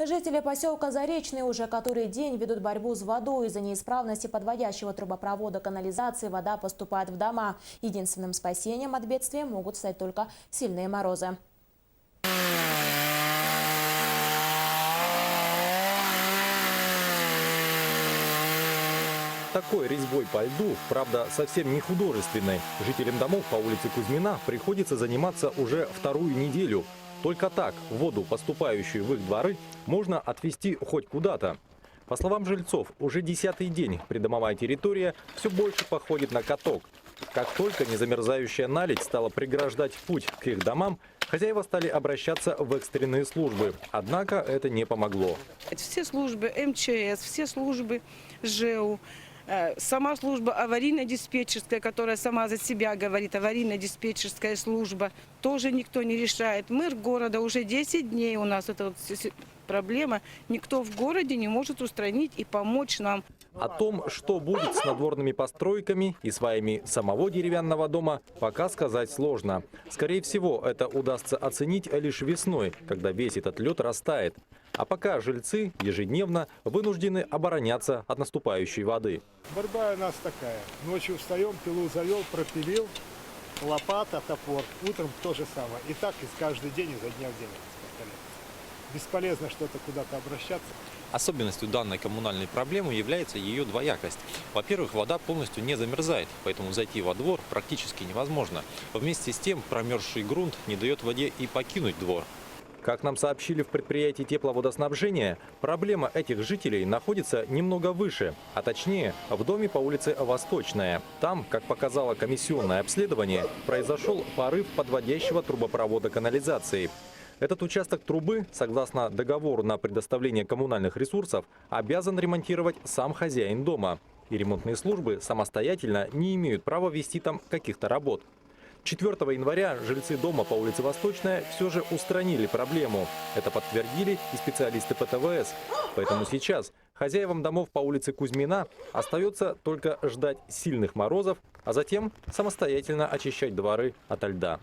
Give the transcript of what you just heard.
Жители поселка Заречный уже который день ведут борьбу с водой. Из-за неисправности подводящего трубопровода канализации вода поступает в дома. Единственным спасением от бедствия могут стать только сильные морозы. Такой резьбой по льду, правда, совсем не художественной. Жителям домов по улице Кузьмина приходится заниматься уже вторую неделю. Только так воду, поступающую в их дворы, можно отвезти хоть куда-то. По словам жильцов, уже 10-й день придомовая территория все больше походит на каток. Как только незамерзающая наледь стала преграждать путь к их домам, хозяева стали обращаться в экстренные службы. Однако это не помогло. Все службы МЧС, все службы ЖЭУ, сама служба аварийно-диспетчерская, которая сама за себя говорит, аварийно-диспетчерская служба, тоже никто не решает. Мэр города уже 10 дней у нас эта вот проблема. Никто в городе не может устранить и помочь нам. О том, что будет с надворными постройками и сваями самого деревянного дома, пока сказать сложно. Скорее всего, это удастся оценить лишь весной, когда весь этот лед растает. А пока жильцы ежедневно вынуждены обороняться от наступающей воды. Борьба у нас такая. Ночью встаем, пилу завел, пропилил, лопата, топор. Утром то же самое. И так и каждый день, изо дня в день повторяется. Бесполезно что-то куда-то обращаться. Особенностью данной коммунальной проблемы является ее двоякость. Во-первых, вода полностью не замерзает, поэтому зайти во двор практически невозможно. Вместе с тем промерзший грунт не дает воде и покинуть двор. Как нам сообщили в предприятии тепловодоснабжения, проблема этих жителей находится немного выше, а точнее в доме по улице Восточная. Там, как показало комиссионное обследование, произошел порыв подводящего трубопровода канализации. Этот участок трубы, согласно договору на предоставление коммунальных ресурсов, обязан ремонтировать сам хозяин дома. И ремонтные службы самостоятельно не имеют права вести там каких-то работ. 4 января жильцы дома по улице Восточная все же устранили проблему. Это подтвердили и специалисты ПТВС. Поэтому сейчас хозяевам домов по улице Кузьмина остается только ждать сильных морозов, а затем самостоятельно очищать дворы ото льда.